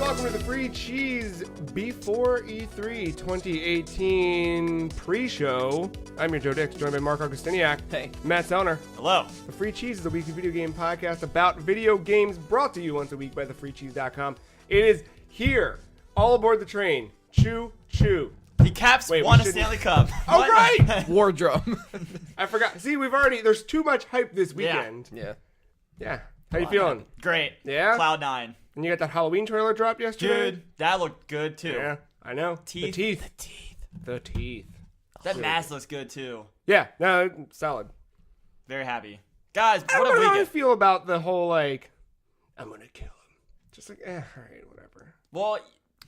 welcome to the Free Cheese Before E3 2018 pre-show. I'm your Joe Dix, joined by Mark Augustiniak. Hey. Matt Zellner. Hello. The Free Cheese is a weekly video game podcast about video games brought to you once a week by thefreecheese.com. It is here. All aboard the train. Choo, choo. The Caps won a Stanley Cup. Oh, right! War drum. I forgot. See, there's too much hype this weekend. Yeah. How you feeling? Great. Yeah? Cloud9. And you got that Halloween trailer dropped yesterday? Dude, that looked good too. Yeah, I know. Teeth. The teeth. That mask looks good too. Yeah, no, solid. Very happy. Guys, I what don't a know how I weekend. feel about the whole, like, I'm going to kill him. Just like, all right, whatever. Well,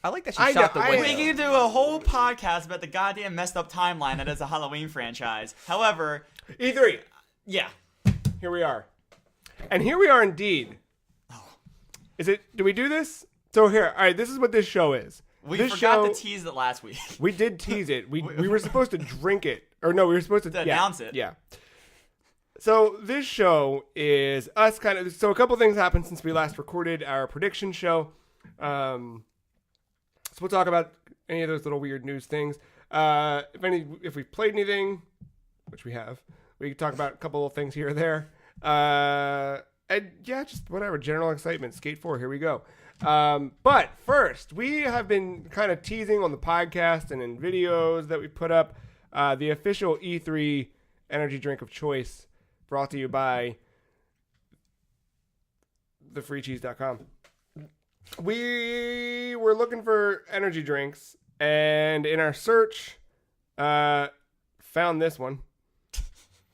I like that she shot the window. we can do a whole podcast about the goddamn messed up timeline that is a Halloween franchise. However, E3, yeah. here we are. And here we are indeed. Do we do this? So here, all right, this is what this show is. We this forgot show, to tease it last week. We did tease it. We were supposed to drink it. Or no, we were supposed to announce it. Yeah. So this show is us so a couple things happened since we last recorded our prediction show. So we'll talk about any of those little weird news things. If we've played anything, which we have, we can talk about a couple of things here or there. And yeah, just whatever, general excitement. Skate 4, here we go. But first, we have been kind of teasing on the podcast and in videos that we put up the official E3 energy drink of choice, brought to you by thefreecheese.com. We were looking for energy drinks, and in our search, found this one,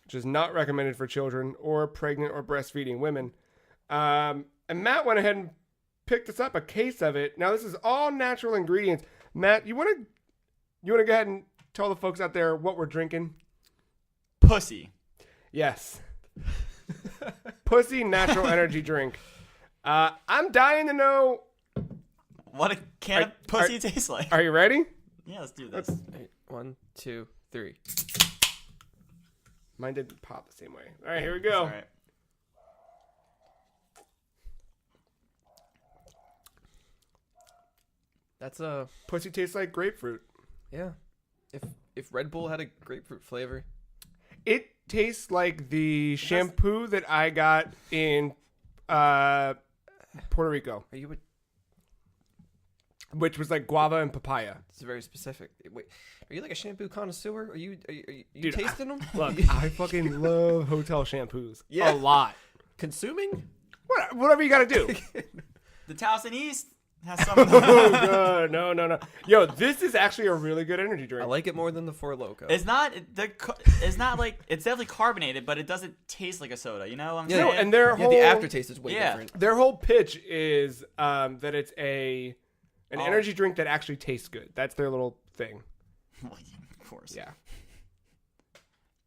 which is not recommended for children or pregnant or breastfeeding women. And Matt went ahead and picked us up a case of it. Now, this is all natural ingredients. Matt, you want to go ahead and tell the folks out there what we're drinking? Pussy. Yes. Pussy natural energy drink. I'm dying to know What a can of pussy tastes like. Are you ready? Yeah, let's do this. 1, 2, 3. Mine didn't pop the same way. All right, here we go. All right. That's a Pussy tastes like grapefruit. yeah. If Red Bull had a grapefruit flavor, It tastes like the shampoo that I got in Puerto Rico, are you? which was like guava and papaya. It's very specific. Wait, are you like a shampoo connoisseur? Are you Dude, tasting them? Look, I fucking love hotel shampoos. Yeah. A lot. Consuming? Whatever you got to do. The Towson East has some of Oh, God. No. Yo, this is actually a really good energy I drink. like it more than the Four Loko. It's not like it's definitely carbonated, but it doesn't taste like a soda. You know what I'm Yeah. saying? No, and their whole the aftertaste is way Yeah. different. their whole pitch is that it's an Oh. energy drink that actually tastes good. That's their little thing. Of course. Yeah.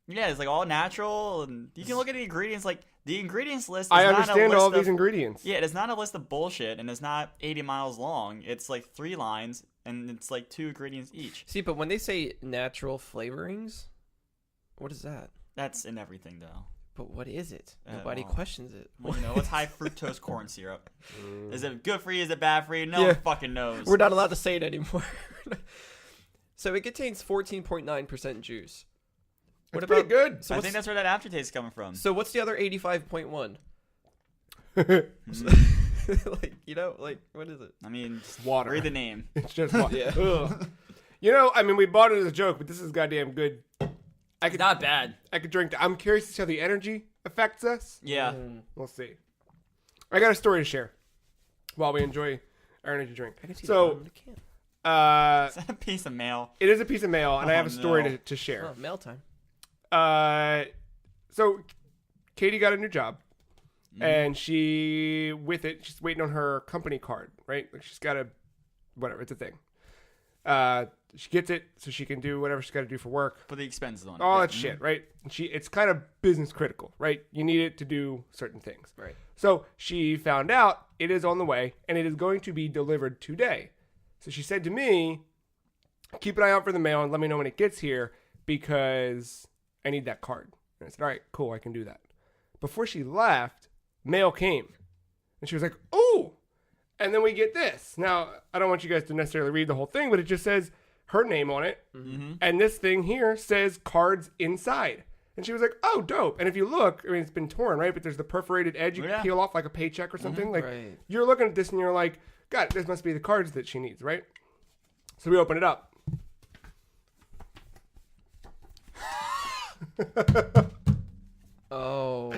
Yeah, it's like all natural, and you can look at the ingredients. Like the ingredients list. Is I not understand a list all of these ingredients. Yeah, it is not a list of bullshit, and it's not 80 miles long. It's like 3 lines, and it's like 2 ingredients each. See, but when they say natural flavorings, what is that? That's in everything, though. But what is it? Nobody well, questions it. Well, you know, it's high fructose corn syrup. Is it good for you? Is it bad for you? No Yeah. one fucking knows. We're not allowed to say it anymore. So it contains 14.9% juice. What about good? So I what's, think that's where that aftertaste is coming from. so what's the other 85.1? Like, what is it? I mean, just Water. read the name. It's just water. Yeah. Ugh. You know, I mean, we bought it as a joke, but this is goddamn good. It's not bad. I could drink that. I'm curious to see how the energy affects us. Yeah. We'll see. I got a story to share while we enjoy our energy drink. I can see the So, bottom of the can. Is that a piece of mail? it is a piece of mail, and I have a story no. to share. Oh, mail time. So Katie got a new job, and she's waiting on her company card, right? Like she's got whatever, it's a thing. She gets it so she can do whatever she's got to do for work. Put the expenses on it. All Yeah. that shit, right? And it's kind of business critical, right? You need it to do certain things. Right. So she found out it is on the way, and it is going to be delivered today. So she said to me, keep an eye out for the mail and let me know when it gets here because I need that card. And I said, all right, cool, I can do that. Before she left, mail came. And she was like, oh. And then we get this. Now, I don't want you guys to necessarily read the whole thing, but it just says her name on it. Mm-hmm. And this thing here says cards inside. And she was like, oh, dope. And if you look, I mean, it's been torn, right? But there's the perforated edge you can peel off like a paycheck or something. Like, Right. you're looking at this and you're like, God, this must be the cards that she needs, right? So we open it up. Oh.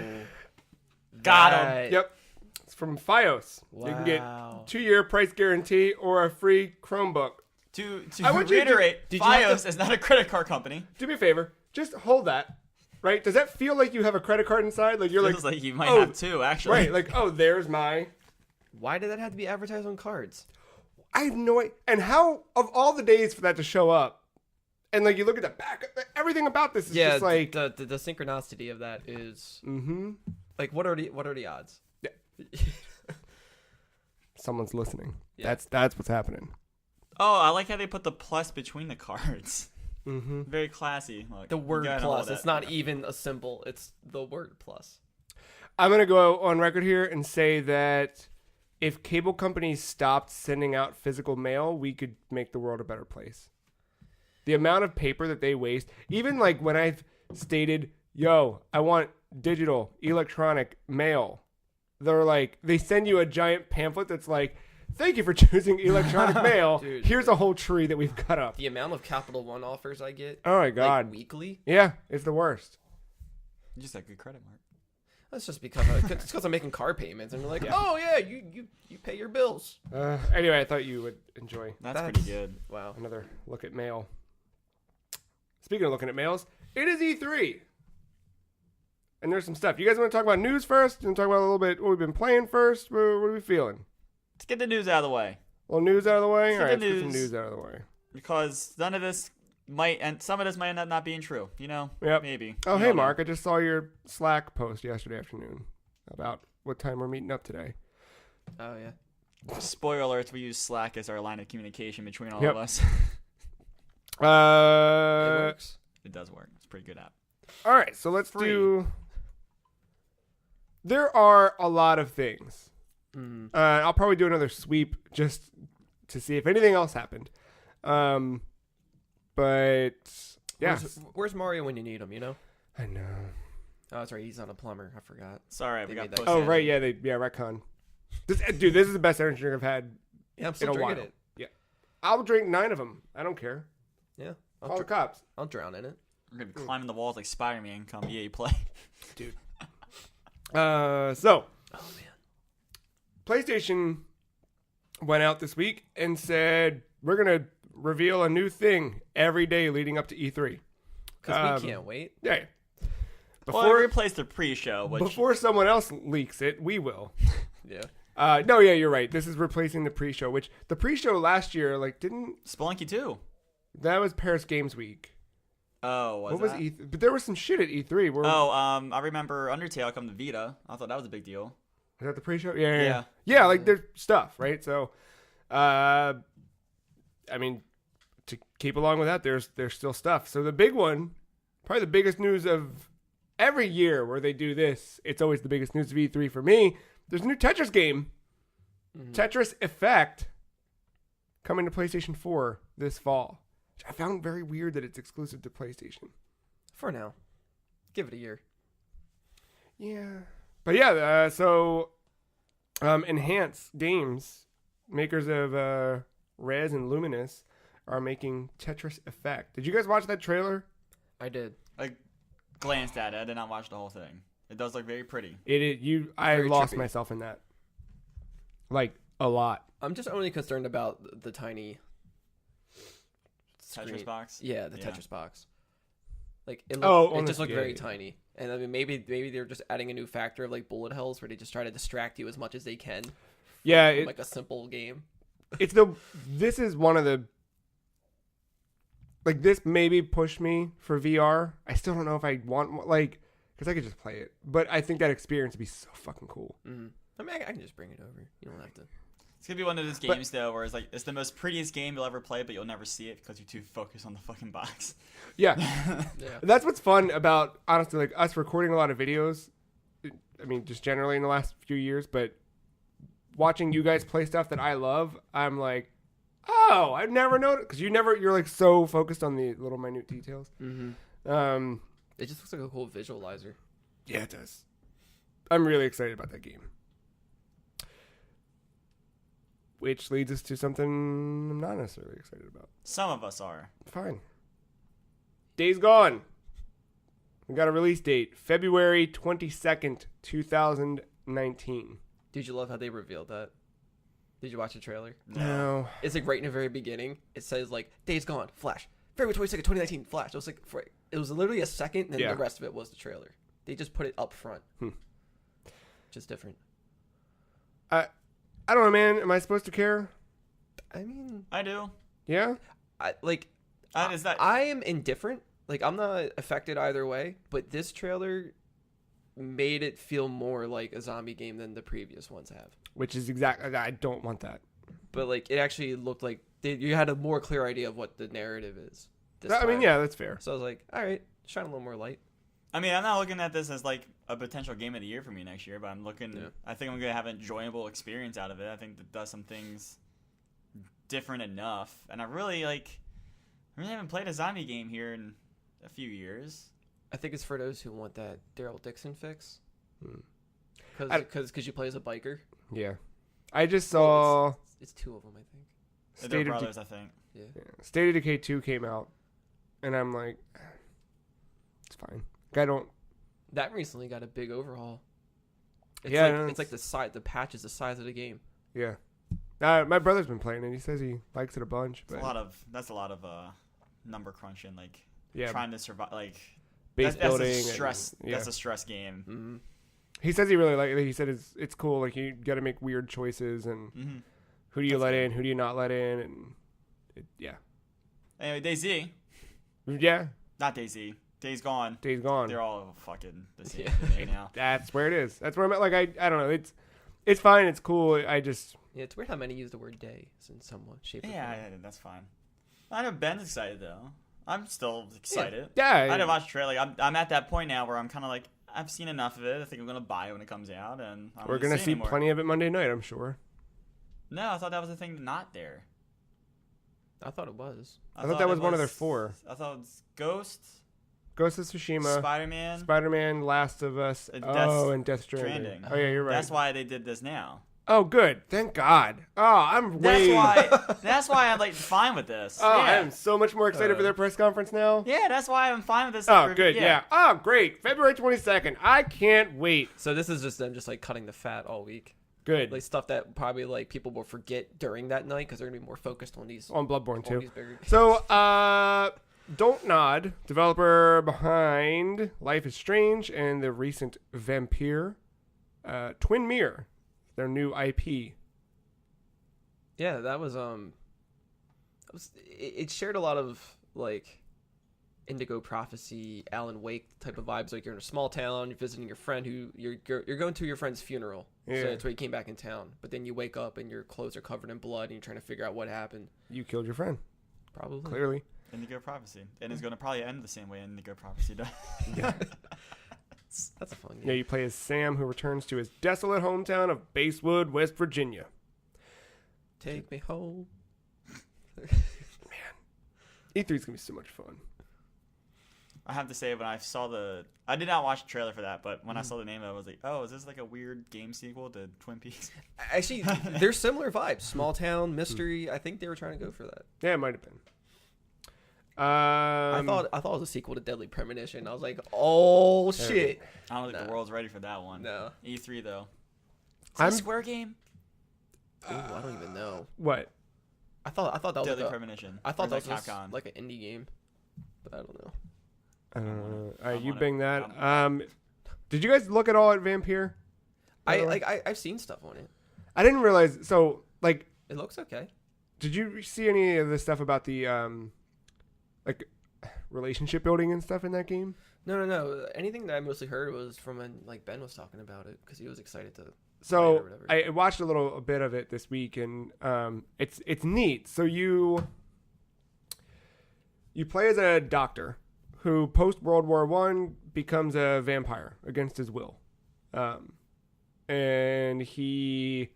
Got 'em. that- Yep. It's from Fios. Wow. You can get 2-year price guarantee or a free Chromebook. To I want you to- reiterate, Did you have Fios is not a credit card company. Do me a favor. Just hold that. Right? Does that feel like you have a credit card inside? Like you're Feels like you might oh, have two, actually. right? Like, oh, there's my. Why did that have to be advertised on cards? I have no idea. And how of all the days for that to show up, and like you look at the back, everything about this is Yeah, just like. the synchronicity of that is Mm-hmm. like what are the odds? Someone's listening. Yeah. That's what's happening. Oh, I like how they put the plus between the cards. Mm-hmm. Very classy. Look, The you word gotta plus. hold It's it. not even a symbol. It's the word plus. I'm gonna go on record here and say that if cable companies stopped sending out physical mail, we could make the world a better place. The amount of paper that they waste, even like when I've stated, yo, I want digital, electronic mail, they're like, they send you a giant pamphlet that's like, thank you for choosing electronic mail. Dude. Here's a whole tree that we've cut up. The amount of Capital One offers I get, Oh my God. like weekly. Yeah, it's the worst. You just got good credit, Mark. That's just because I'm making car payments, and they're like, oh yeah, you pay your bills. Anyway, I thought you would enjoy That's That's- pretty good. Wow. another look at mail. Speaking of looking at mails, it is E3. And there's some stuff. You guys want to talk about news first? You want to talk about a little bit what we've been playing first? What are we feeling? Let's get the news out of the way. A little news out of the way? Let's All get right, the let's get some news. news out of the way. Because none of this might, and some of this might end up not being true. You know? Yep. Maybe. Oh, You hey, don't know. Mark. I just saw your Slack post yesterday afternoon about what time we're meeting up today. Oh yeah. Spoiler alerts, we use Slack as our line of communication between all Yep. of us. It works. It does work. It's a pretty good app. All right, so let's Free. do... There are a lot of things. Mhm. I'll probably do another sweep just to see if anything else happened. But yeah, Where's Mario when you need him? You know. I know. Oh, that's right. He's not a plumber. I forgot. Sorry, They we got made that posted. Oh Yeah. right, yeah, retcon. Dude, this is the best energy drink I've had Yeah, I'm in still a drinking while. it. Yeah, I'll drink 9 of them. I don't care. Yeah. Call the cops. I'll drown in it. We're going to be climbing the walls like Spider-Man come EA Play. So Oh man. PlayStation went out this week and said we're gonna reveal a new thing every day leading up to E3. Because we can't wait. Yeah. Well, we replaced the pre-show, which Before someone else leaks it, we will. Yeah. No, yeah, you're right. This is replacing the pre-show, which the pre-show last year, like, didn't Spelunky 2. that was Paris Games Week? Oh, What was was that? E3? But there was some shit at E3. Where Oh, I remember Undertale come to Vita. I thought that was a big deal. is that the pre-show? Yeah, Yeah. yeah. Like there's stuff, right? So, I mean, to keep along with that, there's still stuff. So the big one, probably the biggest news of every year where they do this, it's always the biggest news of E3 for me. There's a new Tetris game, Tetris Effect, coming to PlayStation 4 this fall. Which I found very weird that it's exclusive to PlayStation. For now. Give it a year. Yeah. But yeah, so Enhance Games, makers of Rez and Luminous, are making Tetris Effect. Did you guys watch that trailer? I did. I glanced at it. I did not watch the whole thing. It does look very pretty. I Very lost trippy. myself in that. Like, a lot. I'm just only concerned about the tiny Tetris screen. box. Yeah, the Yeah. Tetris box. Like it, Oh, it on just the- looked yeah, very yeah. tiny, and I mean maybe they're just adding a new factor of like bullet hells where they just try to distract you as much as they can. Yeah, From, like a simple game. this is one of the, like, this maybe pushed me for VR. I still don't know if I want, like, because I could just play it. But I think that experience would be so fucking cool. Mm-hmm. I mean, I can just bring it over. You don't have to. It's gonna be one of those games though, where it's like it's the most prettiest game you'll ever play, but you'll never see it because you're too focused on the fucking box. Yeah. Yeah. That's what's fun about, honestly, like, us recording a lot of videos. I mean, just generally in the last few years, but watching you guys play stuff that I love, I'm like, oh, I've never noticed, because you're like so focused on the little minute details. Mm-hmm. It just looks like a cool visualizer. Yeah, it does. I'm really excited about that game. Which leads us to something I'm not necessarily excited about. Some of us are. Fine. Days Gone. We got a release date, February 22nd, 2019. Did you love how they revealed that? Did you watch the trailer? No. It's like right in the very beginning. It says like Days Gone, Flash, February 22nd, 2019, Flash. It was like it was literally a second, and then the rest of it was the trailer. They just put it up front. Just different. I don't know, man. Am I supposed to care? I mean, I do. Yeah? Is that? I am indifferent. Like, I'm not affected either way, but this trailer made it feel more like a zombie game than the previous ones have. Which is exactly, I don't want that. But, like, it actually looked like you had a more clear idea of what the narrative is. I mean, yeah, that's fair. So I was like, all right, shine a little more light. I mean, I'm not looking at this as like a potential game of the year for me next year, but I'm looking. Yeah. I think I'm gonna have an enjoyable experience out of it. I think that does some things different enough, and I really haven't played a zombie game here in a few years. I think it's for those who want that Daryl Dixon fix. Because you play as a biker. Yeah. I just saw... Well, it's two of them, I think. They're brothers, I think. Yeah. State of Decay 2 came out, and I'm like, it's fine. I don't... That recently got a big overhaul. It's it's like the patch is the size of the game. Yeah. My brother's been playing it. He says he likes it a bunch. But That's a lot of number crunching, like yeah, trying to survive, like base building. That's a stress. And, yeah. That's a stress game. Mm-hmm. He says he really he said it's cool. Like you got to make weird choices, and who do you let in, who do you not let in, and yeah. Anyway, DayZ. Yeah. Not DayZ. Days Gone. Days Gone. They're all fucking the same thing now. That's where it is. That's where I'm at. Like I don't know. It's fine. It's cool. I just. Yeah, it's weird how many use the word day in somewhat shape. Yeah, that's fine. I know Ben's excited though. I'm still excited. Yeah. I didn't watch the trailer. I'm at that point now where I'm kind of like I've seen enough of it. I think I'm gonna buy it when it comes out, and we're gonna see plenty of it Monday night. I'm sure. No, I thought that was the thing not there. I thought it was. I thought that was one of their 4. I thought it was Ghost of Tsushima, Spider-Man, Last of Us, and Death Stranding. Oh yeah, you're right. That's why they did this now. Oh, good. Thank God. Oh, I'm way. That's why I'm like fine with this. Oh, yeah. I am so much more excited for their press conference now. Yeah, that's why I'm fine with this. Oh, good. Yeah. Oh, great. February 22nd. I can't wait. So this is just them just like cutting the fat all week. Good. Like stuff that probably like people will forget during that night because they're gonna be more focused on these. On Bloodborne too. These bigger games. So, Don't Nod, developer behind Life is Strange and the recent Vampire, Twin Mirror, their new IP. Yeah, that was it shared a lot of like Indigo Prophecy, Alan Wake type of vibes. Like you're in a small town, you're visiting your friend who you're going to your friend's funeral. Yeah. So that's why you came back in town. But then you wake up and your clothes are covered in blood and you're trying to figure out what happened. You killed your friend. Probably. Clearly. Indigo Prophecy. And it's going to probably end the same way Indigo Prophecy does. Yeah. That's a fun game. Yeah, you play as Sam, who returns to his desolate hometown of Basewood, West Virginia. Take me home. E3 is going to be so much fun. I have to say, when I saw I did not watch the trailer for that, but when I saw the name of it, I was like, oh, is this like a weird game sequel to Twin Peaks? Actually, they're similar vibes. Small town, mystery. I think they were trying to go for that. Yeah, it might have been. I thought it was a sequel to Deadly Premonition. I was like, oh shit. I don't think the world's ready for that one. No. E3 though. Is I'm it a Square game? Ooh, I don't even know. What? I thought that was Deadly like Premonition. I thought Or that was Capcom. like an indie game, but I don't know. All right, you bang that. Did you guys look at all at Vampire? I've seen stuff on it. I didn't realize. So, like, It looks okay. did you see any of the stuff about the like relationship building and stuff in that game? No. Anything that I mostly heard was from when like Ben was talking about it because he was excited to. So I watched a little bit of it this week, and it's neat. So you play as a doctor who post World War I becomes a vampire against his will, and he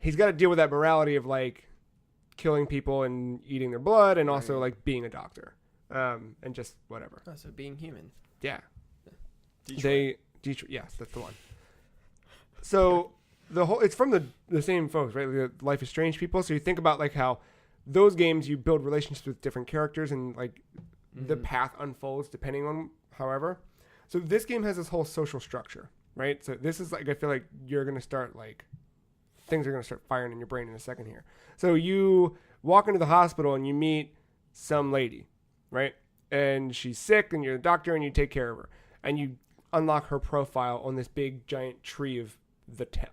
he's got to deal with that morality of like killing people and eating their blood, and also like being a doctor, and just whatever. Oh, so being human. Yeah. Detroit. Yes, that's the one. So it's from the same folks, right? The Life is Strange people. So you think about like how those games you build relationships with different characters, and like the path unfolds depending on however. So this game has this whole social structure, right? So this is like, I feel like you're gonna start like things are gonna start firing in your brain in a second here. So you walk into the hospital and you meet some lady, right? And she's sick, and you're the doctor, and you take care of her, and you unlock her profile on this big giant tree of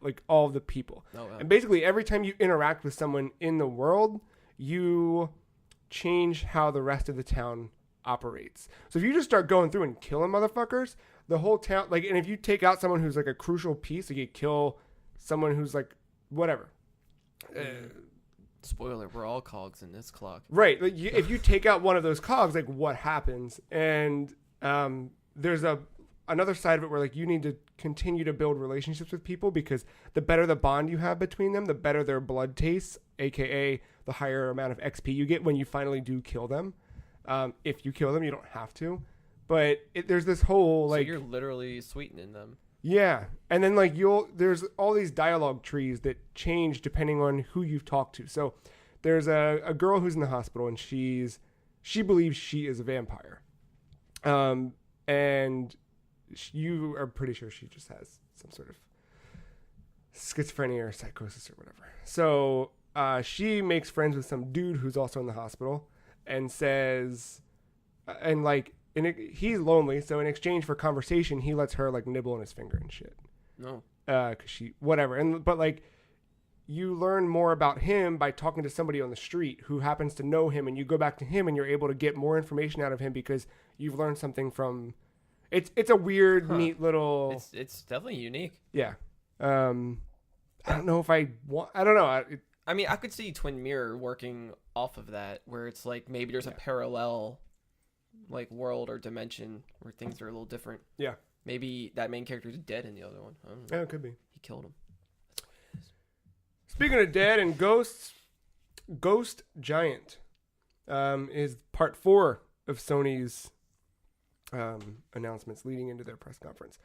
like all of the people. Oh, wow. And basically every time you interact with someone in the world, you change how the rest of the town operates. So if you just start going through and killing motherfuckers, the whole town, like, and if you take out someone who's like a crucial piece, like you kill someone who's like whatever. Spoiler, we're all cogs in this clock. Right. Like if you take out one of those cogs, like what happens? And there's another side of it where like you need to continue to build relationships with people, because the better the bond you have between them, the better their blood tastes, aka the higher amount of XP you get when you finally do kill them. If you kill them, you don't have to, but there's this whole like, so you're literally sweetening them. Yeah. And then like there's all these dialogue trees that change depending on who you've talked to. So there's a girl who's in the hospital, and she believes she is a vampire. And you are pretty sure she just has some sort of schizophrenia or psychosis or whatever. So she makes friends with some dude who's also in the hospital, and says, and like, he's lonely, so in exchange for conversation, he lets her like nibble on his finger and shit. No. Cause she whatever, but like you learn more about him by talking to somebody on the street who happens to know him, and you go back to him and you're able to get more information out of him because you've learned something from. It's a weird, neat little. It's definitely unique. Yeah. I don't know if I want. I don't know. I mean, I could see Twin Mirror working off of that, where it's like maybe there's a parallel, like world or dimension where things are a little different. Yeah. Maybe that main character is dead in the other one. I don't know. Yeah, it could be. He killed him. Speaking of dead and ghosts, Ghost Giant is part 4 of Sony's announcements leading into their press conference.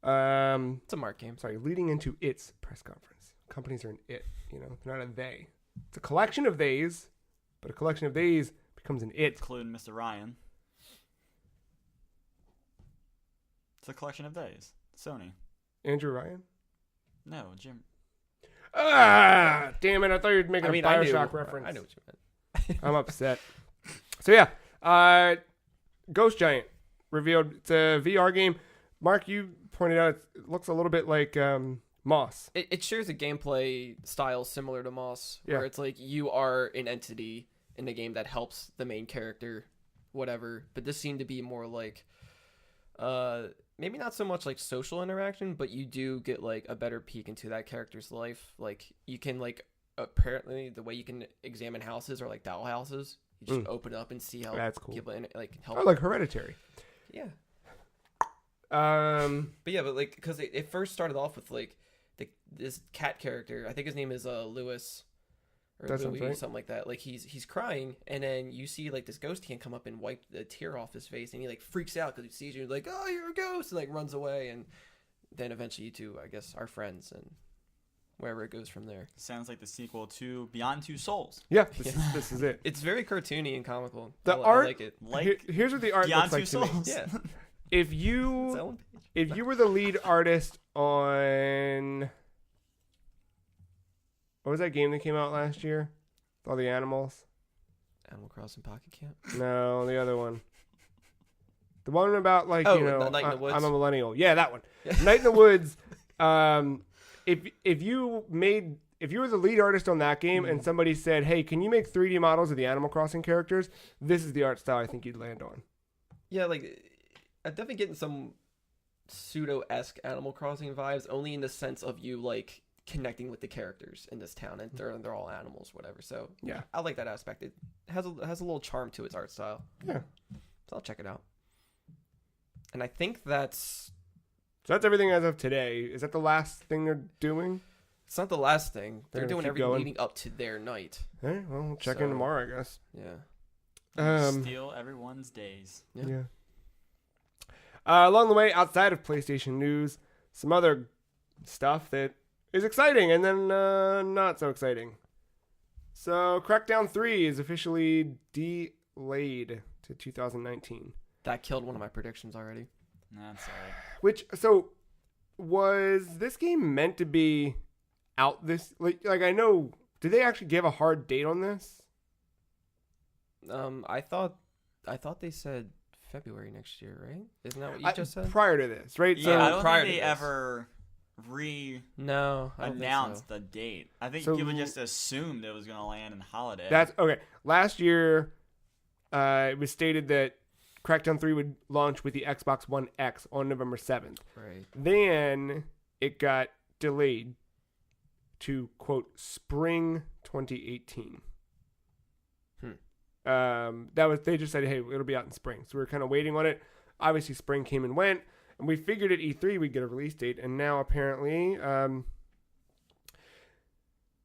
It's a Mark game. Sorry, leading into its press conference. Companies are an it, they're not a they. It's a collection of theys, but a collection of theys becomes an it. Including Mr. Ryan. It's a collection of theys. Sony. Andrew Ryan? No, Jim. Ah, damn it! I thought you were making a Bioshock reference. I know what you meant. I'm upset. So yeah, Ghost Giant revealed. It's a VR game. Mark, you pointed out it looks a little bit like Moss. It shares a gameplay style similar to Moss, where it's like you are an entity in the game that helps the main character, whatever. But this seemed to be more like, maybe not so much like social interaction, but you do get like a better peek into that character's life. Like you can like, apparently the way you can examine houses are like doll houses. You just open up and see how that's cool. People like help. Oh, like Hereditary. Yeah. But yeah, but like, because it first started off with like this cat character. I think his name is Lewis or Louis, right? Something like that. Like he's crying, and then you see like this ghost can come up and wipe the tear off his face, and he like freaks out because he sees you, like, oh, you're a ghost, and like runs away, and then eventually you two, I guess, are friends, and wherever it goes from there. Sounds like the sequel to Beyond Two Souls. Yeah, this is it. It's very cartoony and comical. The art, I like it. Here's what the art Beyond looks like Two Souls. to me. Yeah. If you were the lead artist on, what was that game that came out last year? All the animals. Animal Crossing Pocket Camp. No, the other one. The one about like Night in the Woods. I'm a millennial. Yeah, that one. Night in the Woods. If you were the lead artist on that game and somebody said, "Hey, can you make 3D models of the Animal Crossing characters?" This is the art style I think you'd land on. Yeah, like I'm definitely getting some pseudo-esque Animal Crossing vibes, only in the sense of you like connecting with the characters in this town, and they're all animals, whatever. So yeah, I like that aspect. It has a little charm to its art style. Yeah, so I'll check it out. And I think that's everything as of today. Is that the last thing they're doing? It's not the last thing. They're doing keep everything going. leading up to their night. All right, well, we'll check in tomorrow, I guess. Yeah. Steal everyone's days. Yeah. Along the way, outside of PlayStation news, some other stuff that is exciting and then not so exciting. So, Crackdown 3 is officially delayed to 2019. That killed one of my predictions already. That's alright. Which, so, was this game meant to be out this... Like I know... Did they actually give a hard date on this? I thought they said February next year, right? Isn't that what you just said? Prior to this, right? Yeah, So, I don't prior think to they this. ever No, I don't think announced so. the date. I think So- people just assumed it was going to land in holiday. That's... Okay. Last year, it was stated that Crackdown 3 would launch with the Xbox One X on November 7th. Right. Then it got delayed to, quote, spring 2018. They just said, hey, it'll be out in spring. So we were kind of waiting on it. Obviously, spring came and went. And we figured at E3 we'd get a release date. And now apparently...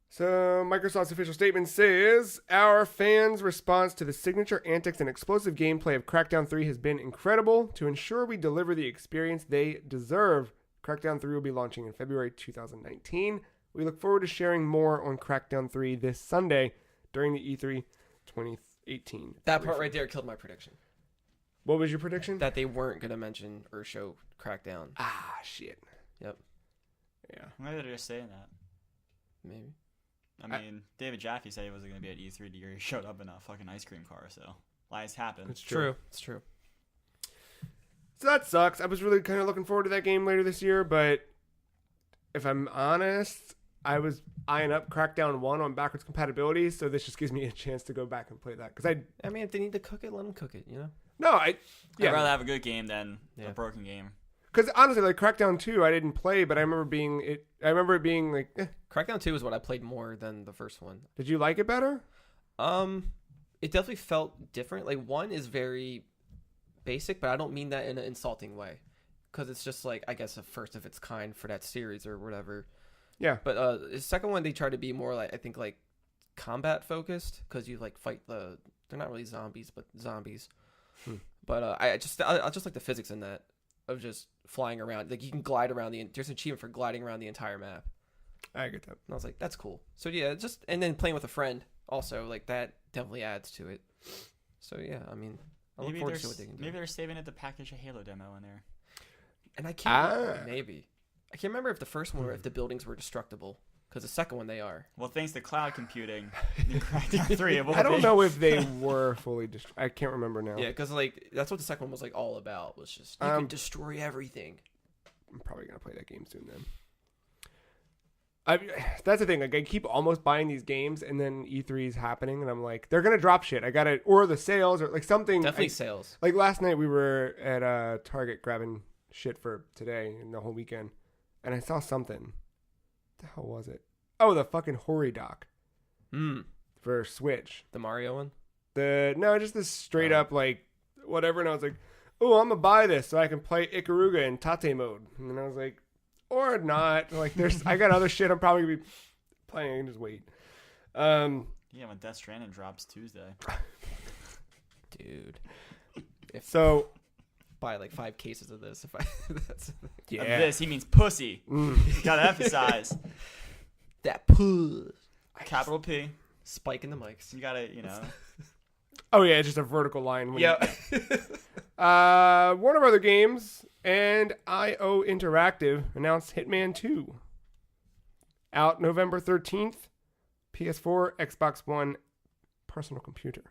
So Microsoft's official statement says, our fans' response to the signature antics and explosive gameplay of Crackdown 3 has been incredible. To ensure we deliver the experience they deserve, Crackdown 3 will be launching in February 2019. We look forward to sharing more on Crackdown 3 this Sunday during the E3 2018. That part right there killed my prediction. What was your prediction? That they weren't going to mention or show Crackdown. Ah, shit. Yep. Yeah. Maybe they're just saying that. Maybe. I mean, David Jaffe said he wasn't going to be at E3 the year he showed up in a fucking ice cream car, so lies happen. It's true. It's true. So that sucks. I was really kind of looking forward to that game later this year, but if I'm honest, I was eyeing up Crackdown 1 on backwards compatibility, so this just gives me a chance to go back and play that. Because I mean, if they need to cook it, let them cook it, you know? I'd rather have a good game than a broken game. Because honestly, like Crackdown 2, I didn't play, but I remember it being like, Crackdown 2 is what I played more than the first one. Did you like it better? It definitely felt different. Like, 1 is very basic, but I don't mean that in an insulting way. Because it's just like, I guess, a first of its kind for that series or whatever. Yeah. But the second one, they try to be more like, I think, like, combat focused. Because you, like, fight they're not really zombies, but zombies. But I just like the physics in that. Of just flying around. Like, you can glide around there's an achievement for gliding around the entire map. I get that. And I was like, that's cool. So yeah, and then playing with a friend also, like, that definitely adds to it. So yeah, I mean, I look forward to see what they can do. Maybe they're saving it to package a Halo demo in there. And I can't maybe. I can't remember if the first one or if the buildings were destructible. Because the second one they are. Well, thanks to cloud computing, in Crackdown 3 it won't I don't be. know if they were fully I can't remember now. Yeah, because like that's what the second one was like all about. Was just you can destroy everything. I'm probably gonna play that game soon then. That's the thing. Like I keep almost buying these games, and then E3 is happening, and I'm like, they're gonna drop shit. I got it, or the sales, or like something. Definitely sales. Like last night, we were at Target grabbing shit for today and the whole weekend, and I saw something. What the hell was it? Oh, the fucking Hori dock. For Switch. The Mario one? Just this straight up like whatever, and I was like, oh, I'm gonna buy this so I can play Ikaruga in Tate mode. And then I was like, or not. Like I got other shit I'm probably gonna be playing. I can just wait. Yeah, when Death Stranding drops Tuesday. Dude. So buy like 5 cases of this if I that's yeah. Of this, he means pussy. Gotta emphasize. That puss. Capital P. Spike in the mics. You gotta, Oh yeah, it's just a vertical line. Yeah. One of our other games and IO Interactive announced Hitman 2. Out November 13th, PS4, Xbox One, personal computer.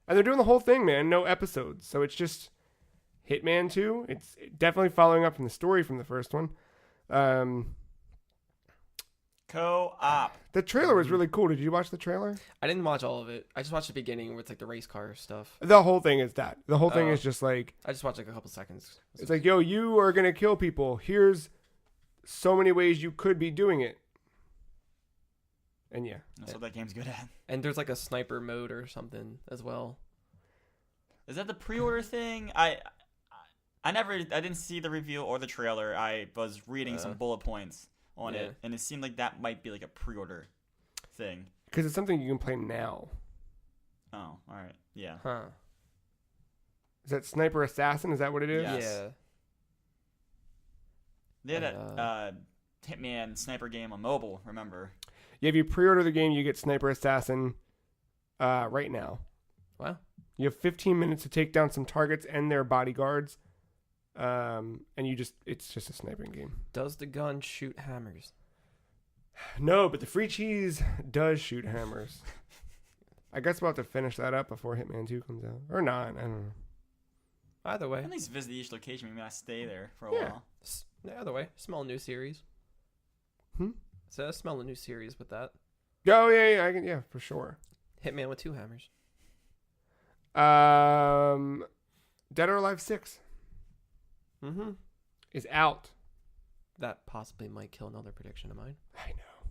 And they're doing the whole thing, man. No episodes. So it's just Hitman 2. It's definitely following up from the story from the first one. Co-op. The trailer was really cool. Did you watch the trailer? I didn't watch all of it. I just watched the beginning where it's like the race car stuff. The whole thing is that. The whole thing is just like... I just watched like a couple seconds. It's like, yo, you are going to kill people. Here's so many ways you could be doing it. And yeah. That's what that game's good at. And there's like a sniper mode or something as well. Is that the pre-order thing? I didn't see the review or the trailer. I was reading some bullet points on it, and it seemed like that might be like a pre-order thing. Because it's something you can play now. Oh, all right, yeah. Huh. Is that Sniper Assassin? Is that what it is? Yes. Yeah. They had a Hitman sniper game on mobile. Remember? Yeah, if you pre-order the game, you get Sniper Assassin right now. Wow. You have 15 minutes to take down some targets and their bodyguards. And it's just a sniping game. Does the gun shoot hammers? No, but the free cheese does shoot hammers. I guess we'll have to finish that up before Hitman 2 comes out. Or not, I don't know. Either way. At least visit each location. Maybe I stay there for a Yeah. while. Either way. Smell a new series. So smell a new series with that. Oh, yeah, for sure. Hitman with 2 hammers. Dead or Alive 6 Mm-hmm. is out. That possibly might kill another prediction of mine. I know.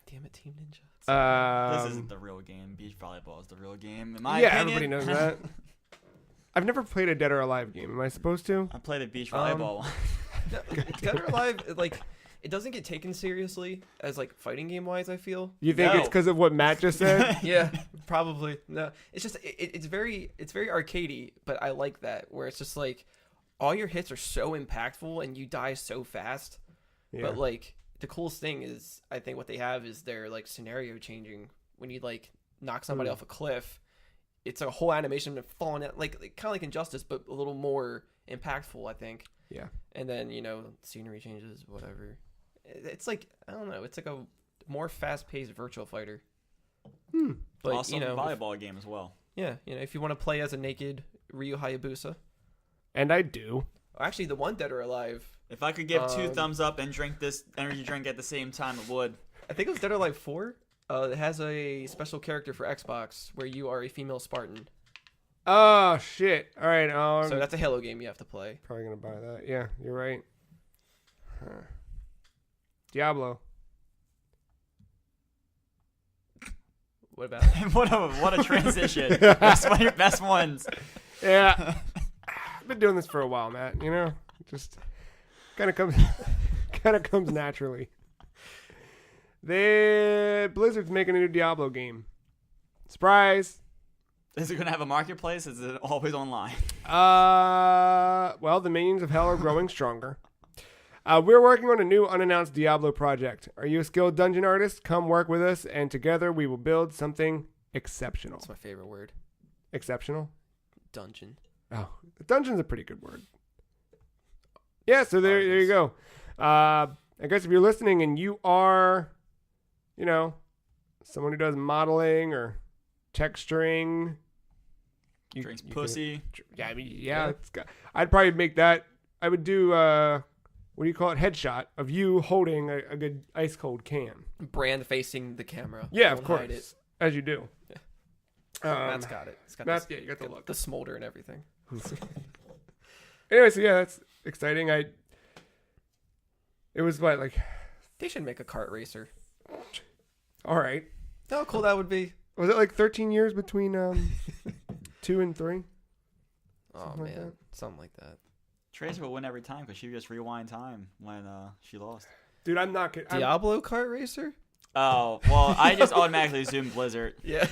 Damn it, Team Ninja. This isn't the real game. Beach volleyball is the real game. In my yeah, opinion. everybody knows that. I've never played a Dead or Alive game. Am I supposed to? I played a beach volleyball one. Dead or Alive, like, it doesn't get taken seriously as like fighting game wise. I feel. You think it's because of what Matt just said? Yeah, probably. No, it's just it's very arcadey, but I like that where it's just like all your hits are so impactful and you die so fast. Yeah. But like the coolest thing is I think what they have is their like scenario changing when you like knock somebody off a cliff. It's a whole animation of falling out, like kind of like Injustice, but a little more impactful, I think. Yeah. And then scenery changes, whatever. It's like I don't know. It's like a more fast-paced virtual fighter. But Also, volleyball game as well. Yeah, if you want to play as a naked Ryu Hayabusa. And I do. Actually, the one Dead or Alive. If I could give 2 thumbs up and drink this energy drink at the same time, it would. I think it was Dead or Alive 4. It has a special character for Xbox where you are a female Spartan. Oh, shit. All right. So that's a Halo game you have to play. Probably going to buy that. Yeah, you're right. Huh. Diablo. What about it? what a transition. That's one of your best ones. Yeah. I've been doing this for a while, Matt. Just kind of comes naturally. Blizzard's making a new Diablo game. Surprise. Is it going to have a marketplace? Is it always online? Well, the minions of hell are growing stronger. We're working on a new unannounced Diablo project. Are you a skilled dungeon artist? Come work with us, and together we will build something exceptional. That's my favorite word. Exceptional? Dungeon. Oh, dungeon's a pretty good word. Yeah, so there you go. I guess if you're listening and you are, someone who does modeling or texturing. Drinks pussy. I'd probably make that. I would do, what do you call it? Headshot of you holding a good ice cold can. Brand facing the camera. Yeah, Don't of course. hide it. As you do. Yeah. Matt's got it. It's got you got the look. The smolder and everything. Anyway, so yeah, that's exciting. It was what, like... They should make a kart racer. All right. How cool that would be. Was it like 13 years between 2 and 3? Oh, man. Something like that. Tracer will win every time because she would just rewind time when she lost. Dude, I'm not kidding. Diablo kart racer? Oh, well, I just automatically assumed Blizzard. Yeah.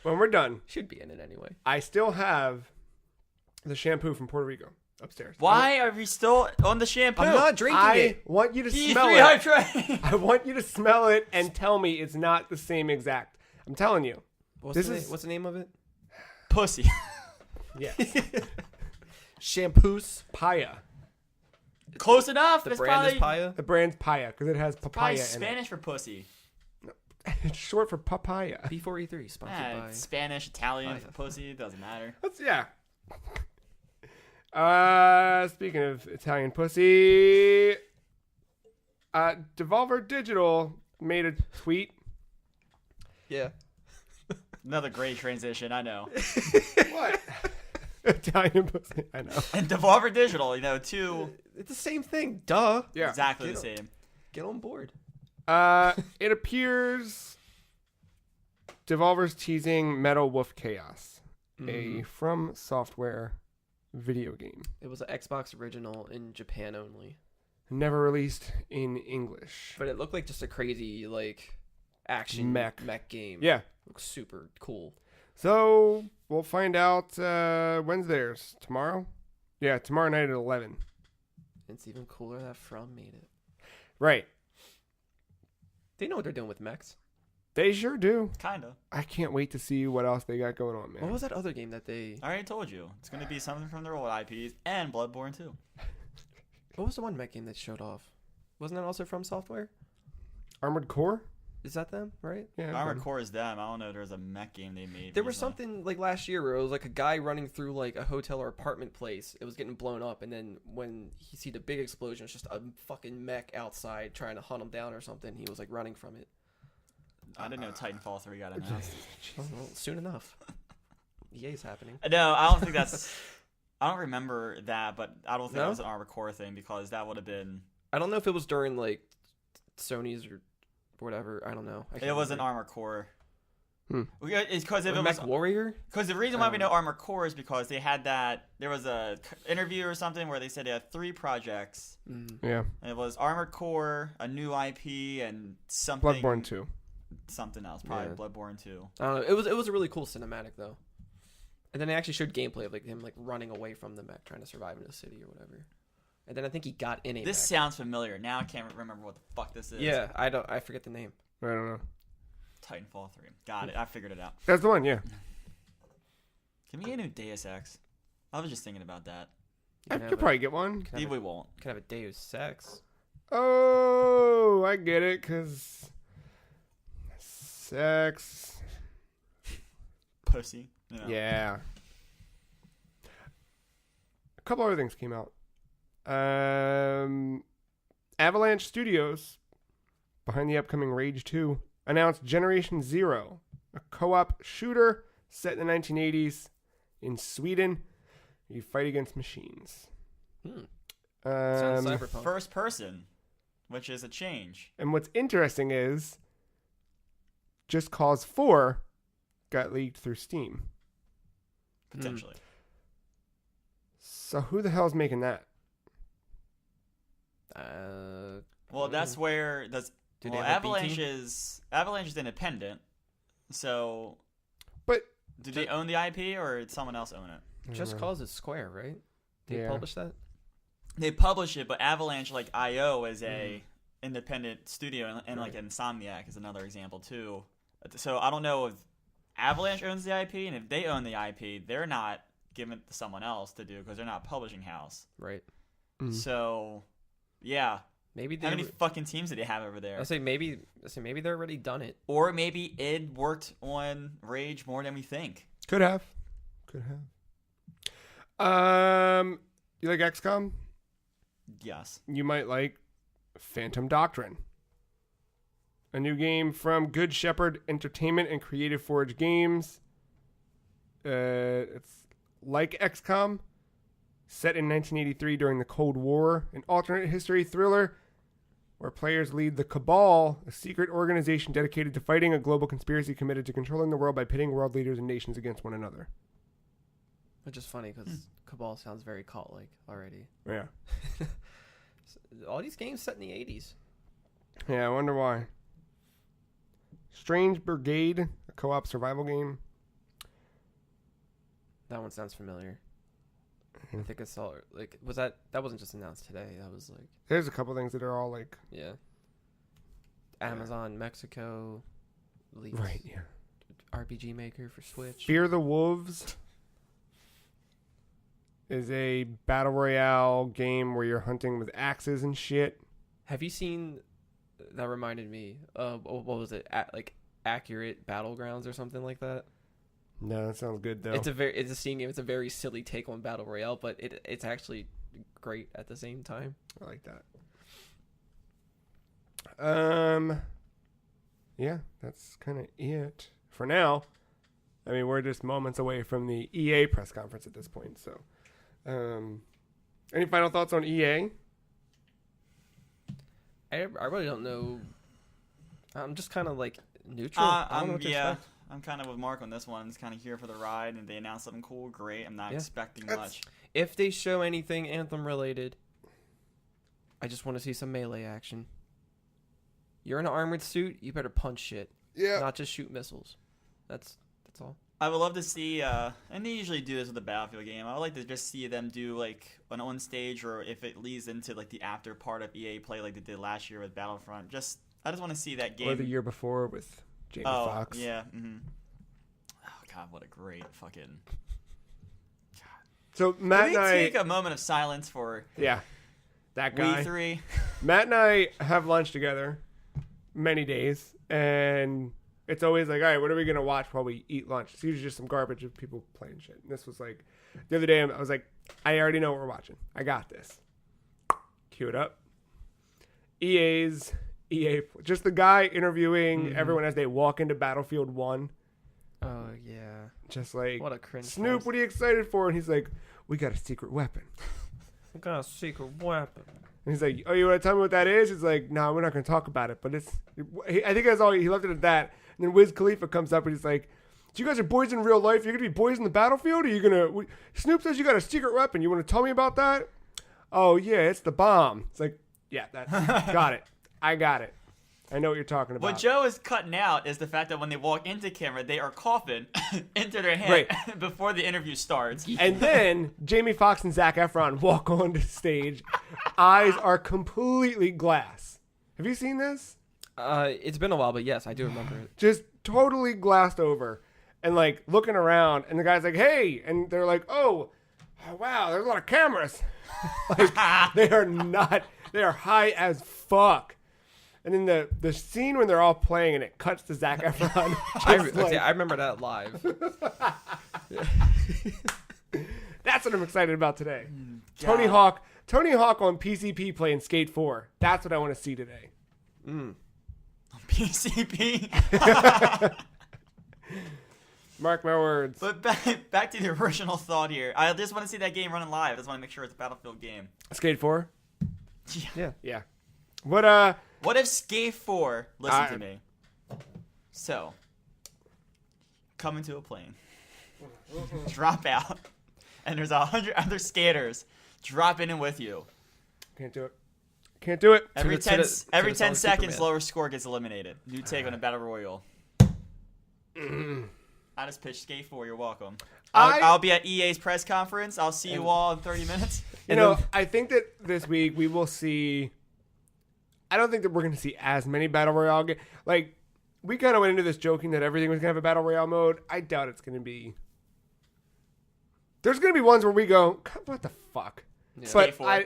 When we're done, Should be in it anyway. I still have the shampoo from Puerto Rico upstairs. Why are we still on the shampoo? I'm not drinking I it. want you to D3 smell it. hydrate. I want you to smell it and tell me it's not the same exact. I'm telling you. What's the name of it? Pussy. Yes. Shampoos. Paya. Close enough. The It's brand probably, is Paya. The brand's Paya because it has papaya probably in it. Spanish for pussy. It's short for papaya. B4E3 sponsored by. It's Spanish, Italian Paya. for pussy. Doesn't matter. Yeah. Speaking of Italian pussy, Devolver Digital made a tweet. Yeah. Another great transition. I know. What? Italian pussy. I know. And Devolver Digital, two It's the same thing. Duh. Yeah. exactly the same. Get on board. It appears Devolver's teasing Metal Wolf Chaos, a From Software video game. It was an Xbox original in Japan only. never released in English. But it looked like just a crazy like action Mech game. Yeah. Looks super cool. So we'll find out when's theirs? Tomorrow? Yeah, tomorrow night at 11. It's even cooler that From made it. Right. They know what they're doing with mechs. They sure do. Kinda. I can't wait to see what else they got going on, man. What was that other game that they... I already told you. It's going to be something from their old IPs and Bloodborne 2. What was the one mech game that showed off? Wasn't that also From Software? Armored Core? Is that them, right? Yeah. Armored Core is them. I don't know if there's a mech game they made. There was recently. something like last year where it was like a guy running through like a hotel or apartment place. It was getting blown up, and then when he see the big explosion, it's just a fucking mech outside trying to hunt him down or something. He was like running from it. I didn't know Titanfall 3 got announced. Well, soon enough. EA's happening. No, I don't think that's... I don't remember that, but I don't think No? that was an Armored Core thing because that would have been... I don't know if it was during like Sony's or whatever. I don't know. It was an Armored Core. It's because if A it Mech was... Warrior? Because the reason why we know Armored Core is because they had that... There was a interview or something where they said they had 3 projects. Yeah. And it was Armored Core, a new IP, and something... Bloodborne 2. Something else, probably Yeah. Bloodborne 2. I don't know. It was a really cool cinematic though. And then they actually showed gameplay of like him like running away from the mech, trying to survive in a city or whatever. And then I think he got in a This mech. sounds familiar. Now I can't remember what the fuck this is. Yeah, I forget the name. I don't know. Titanfall 3. Got it. I figured it out. That's the one, yeah. Can we get a new Deus Ex? I was just thinking about that. I You can could have probably get one. Can have We won't. can have a Deus Ex. Oh, I get it, because... Sex. Pussy. You know. Yeah. A couple other things came out. Avalanche Studios, behind the upcoming Rage 2, announced Generation Zero, a co-op shooter set in the 1980s in Sweden. You fight against machines. Sounds cyberpunk. First person, which is a change. And what's interesting is Just Cause 4 got leaked through Steam. Potentially. So who the hell's making that? Well, that's where Do they have a B Avalanche team? is independent. So, But do they own the IP or did someone else own it? Just Cause is Square, right? They Yeah. publish that? They publish it, but Avalanche, like IO, is a independent studio, and like Insomniac is another example too. So I don't know if Avalanche owns the IP, and if they own the IP, they're not giving it to someone else to do because they're not a publishing house. Right. So, yeah. Maybe How they many fucking teams do they have over there? I say maybe they're already done it. Or maybe id worked on Rage more than we think. Could have. You like XCOM? Yes. You might like Phantom Doctrine, a new game from Good Shepherd Entertainment and Creative Forge Games. It's like XCOM, set in 1983 during the Cold War, an alternate history thriller where players lead the Cabal, a secret organization dedicated to fighting a global conspiracy committed to controlling the world by pitting world leaders and nations against one another. Which is funny because Cabal sounds very cult-like already. Yeah. All these games set in the 80s. Yeah, I wonder why. Strange Brigade, a co-op survival game. That one sounds familiar. I think I saw like that wasn't just announced today. That was like There's a couple things that are all like... yeah. Amazon Mexico leaks. Right, yeah. RPG Maker for Switch. Fear the Wolves is a battle royale game where you're hunting with axes and shit. Have you seen? That reminded me of what was it? Like Accurate Battlegrounds or something like that. No, that sounds good though. It's a scene game. It's a very silly take on battle royale, but it's actually great at the same time. I like that. Yeah, that's kind of it for now. I mean, we're just moments away from the EA press conference at this point. So, any final thoughts on EA? I really don't know. I'm just kind of like neutral. I don't know what to expect. I'm kind of with Mark on this one. It's kind of here for the ride, and they announced something cool. Great. I'm not expecting much. If they show anything Anthem related, I just want to see some melee action. You're in an armored suit. You better punch shit. Yeah. Not just shoot missiles. That's all. I would love to see, and they usually do this with the Battlefield game. I would like to just see them do like an on stage, or if it leads into like the after part of EA Play, like they did last year with Battlefront. I just want to see that game. Or the year before with Jamie Foxx. Yeah. Mm-hmm. Oh God, what a great fucking. So Matt Can we and I take a moment of silence for that guy. We three. Matt and I have lunch together many days, and it's always like, all right, what are we gonna watch while we eat lunch? It's usually just some garbage of people playing shit. And this was like the other day. I was like, I already know what we're watching. I got this. Cue it up. EA, just the guy interviewing everyone as they walk into Battlefield 1. Oh yeah. Just like, What a cringe. Snoop, what are you excited for? And he's like, we got a secret weapon. We got a secret weapon. And he's like, oh, you want to tell me what that is? He's like, no, we're not going to talk about it. But I think that's all. He left it at that. And then Wiz Khalifa comes up and he's like, so you guys are boys in real life? You're going to be boys in the battlefield? Or are you going to... Snoop says you got a secret weapon. You want to tell me about that? Oh, yeah, it's the bomb. It's like, yeah, got it. I got it. I know what you're talking about. What Joe is cutting out is the fact that when they walk into camera, they are coughing into their hand before the interview starts. And then Jamie Foxx and Zac Efron walk onto stage. Eyes are completely glass. Have you seen this? It's been a while, but yes, I do remember it. Just totally glassed over and like looking around. And the guy's like, hey. And they're like, oh wow, there's a lot of cameras. Like, they are high as fuck. And then the scene when they're all playing and it cuts to Zac Efron. I remember that live. That's what I'm excited about today. God. Tony Hawk on PCP playing Skate 4. That's what I want to see today. PCP. Mark my words. But back to the original thought here. I just want to see that game running live. I just want to make sure it's a Battlefield game. Skate 4? Yeah. What if Skate 4, listen to me. So, come into a plane, drop out, and there's 100 other skaters dropping in with you. Can't do it. Every 10 seconds, Superman. lower score gets eliminated. New take on a battle royal. I just pitched Skate 4. You're welcome. I'll be at EA's press conference. I'll see you all in 30 minutes. I think that this week we will see... I don't think that we're going to see as many Battle Royale games. Like, we kind of went into this joking that everything was going to have a Battle Royale mode. I doubt it's going to be... There's going to be ones where we go, what the fuck? Yeah. But Skate 4.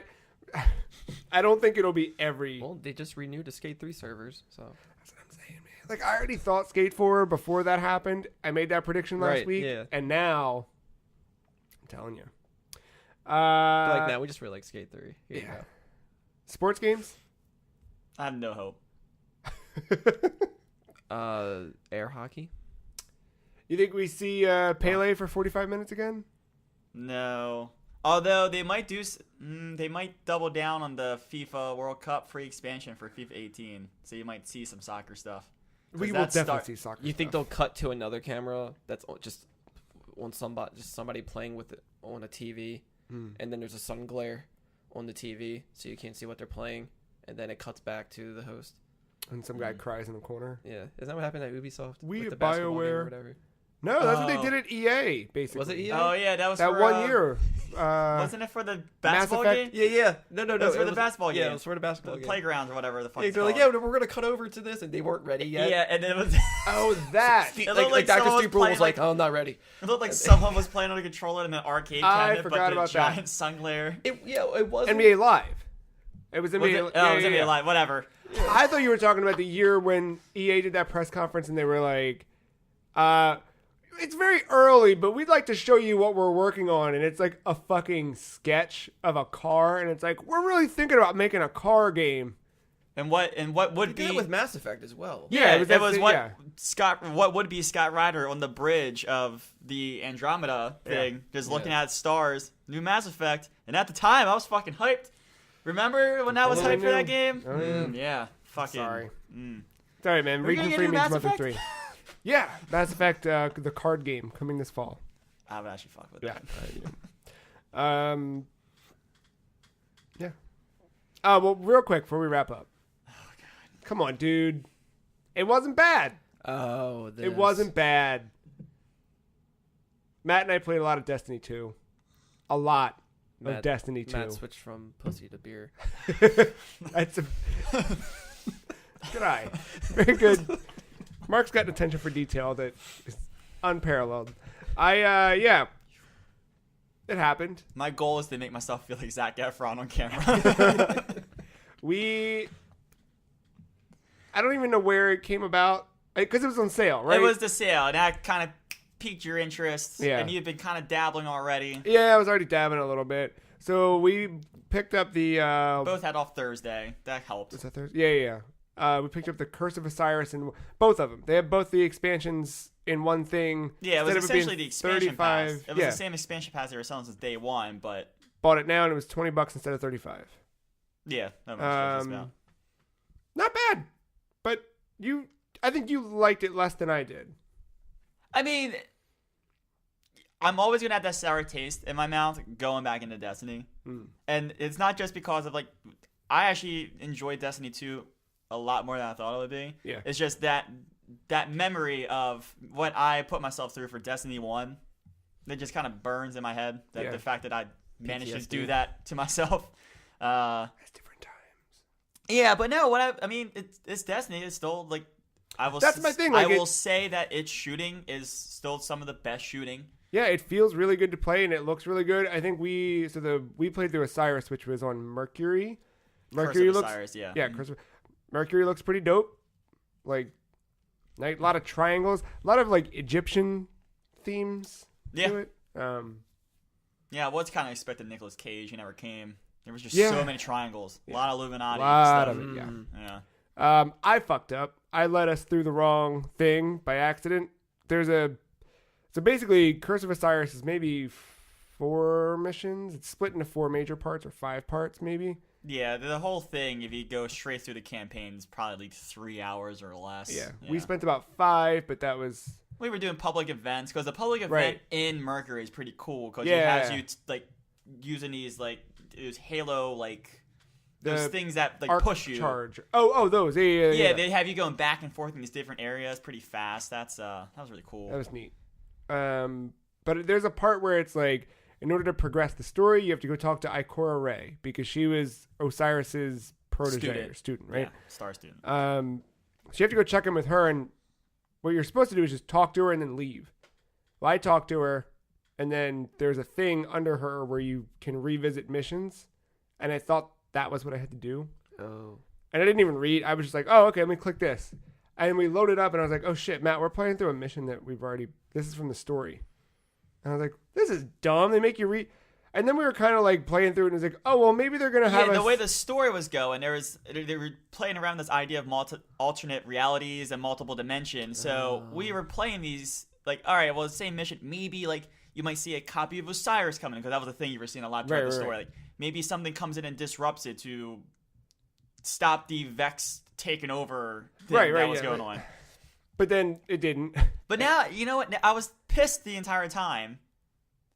I don't think it'll be every... Well, they just renewed the Skate 3 servers, so... That's what I'm saying, man. Like, I already thought Skate 4 before that happened. I made that prediction last week. Yeah. And now, I'm telling you. like, now we just really like Skate 3. Here you go. Sports games? I have no hope. Air hockey? You think we see Pele for 45 minutes again? No. Although they might they might double down on the FIFA World Cup free expansion for FIFA 18, so you might see some soccer stuff. We will definitely see soccer. You think they'll cut to another camera that's just on somebody playing with it on a TV, and then there's a sun glare on the TV, so you can't see what they're playing, and then it cuts back to the host. And some guy cries in the corner. Yeah, is that what happened at Ubisoft? We with the at basketball game or BioWare. whatever? No, that's what they did at EA, basically. Was it EA? Oh yeah, that was That for, 1 year. wasn't it for the basketball Effect? game? Yeah. No. It was for the basketball game. Yeah, it was for the basketball The game. playgrounds or whatever the fuck. Yeah, it's they're like, called. yeah, we're gonna cut over to this, and they weren't ready yet. Yeah, and it was. Oh, that. It like, looked like Dr. someone was Steve Brule was playing, like, oh, I'm not ready. It looked like someone was playing on a controller in an arcade I cabinet, forgot but the about that. giant sun glare. It was NBA Live. It was Was NBA. it? Oh, it was NBA Live. Whatever. I thought you were talking about the year when EA did that press conference and they were like, it's very early, but we'd like to show you what we're working on. And it's like a fucking sketch of a car. And it's like, we're really thinking about making a car game. And what would They be did it with Mass Effect as well. Yeah, it it was what yeah. what would be Scott Ryder on the bridge of the Andromeda thing, just looking at stars, new Mass Effect, and at the time I was fucking hyped. Remember when I was hyped for that game? Oh, yeah. Yeah, fucking. Sorry. Mm. Sorry, man. Are we Region gonna 3 get new means Mass Mother Effect? 3. Yeah, Mass Effect, the card game coming this fall. I would actually fuck with Yeah. that. Yeah. Well, real quick before we wrap up. Oh god. Come on, dude. It wasn't bad. Oh, this. It wasn't bad. Matt and I played a lot of Destiny 2. A lot of Destiny 2. Matt switched from pussy to beer. That's a good eye. Very good. Mark's got an attention for detail that is unparalleled. Yeah. It happened. My goal is to make myself feel like Zac Efron on camera. I don't even know where it came about. Because it was on sale, right? It was the sale, and that kind of piqued your interest. Yeah. And you've been kind of dabbling already. Yeah, I was already dabbing a little bit. So we picked up the... Both had off Thursday. That helped. Was that Thursday? Yeah. We picked up the Curse of Osiris and both of them. They have both the expansions in one thing. Yeah, it was Instead of essentially being the expansion pass. 35, It was the same expansion pass they were selling since day one, but... Bought it now and it was $20 instead of $35. Yeah. That was Not bad. But I think you liked it less than I did. I mean, I'm always going to have that sour taste in my mouth going back into Destiny. And it's not just because of, like... I actually enjoyed Destiny 2 a lot more than I thought it would be. Yeah. It's just that memory of what I put myself through for Destiny 1 that just kind of burns in my head. The fact that I managed to do that to myself. That's different times. Yeah, but no, I mean, it's Destiny. It's still, like... That's my thing. Like, I will say that its shooting is still some of the best shooting. Yeah, it feels really good to play and it looks really good. I think we played through Osiris, which was on Mercury. Mercury looks... Osiris, yeah. Yeah, Mercury looks pretty dope. Like, a lot of triangles, a lot of like Egyptian themes to it. Yeah, I was kind of expecting Nicolas Cage. He never came. There was just Yeah. so many triangles. A lot of Illuminati A lot stuff. of it, Yeah. I fucked up. I led us through the wrong thing by accident. So basically, Curse of Osiris is maybe 4 missions. It's split into 4 major parts or 5 parts, maybe. Yeah, the whole thing, if you go straight through the campaign, is probably like 3 hours or less. Yeah. We spent about 5, but that was... We were doing public events, because the public event Right. in Mercury is pretty cool, because Yeah. it has you, like, using these, like, those Halo, like, those The things that, like, arc push you. charge. Oh, those. Yeah. Yeah, they have you going back and forth in these different areas pretty fast. That was really cool. That was neat. But there's a part where it's like, in order to progress the story, you have to go talk to Ikora Rey, because she was Osiris's protege or student, right? Yeah, star student. So you have to go check in with her, and what you're supposed to do is just talk to her and then leave. Well, I talked to her, and then there's a thing under her where you can revisit missions, and I thought that was what I had to do. Oh. And I didn't even read. I was just like, oh, okay, let me click this. And we loaded up, and I was like, oh, shit, Matt, we're playing through a mission that this is from the story. And I was like, this is dumb. They make you read. And then we were kind of like playing through it, and it was like, oh, well, maybe they're going to have the way the story was going, they were playing around this idea of alternate realities and multiple dimensions. So we were playing these, like, all right, well, the same mission. Maybe, like, you might see a copy of Osiris coming in, because that was the thing you were seeing a lot throughout the story. Like, maybe something comes in and disrupts it to stop the Vex taking over thing that was going on. But then it didn't. But now, you know what? I was pissed the entire time.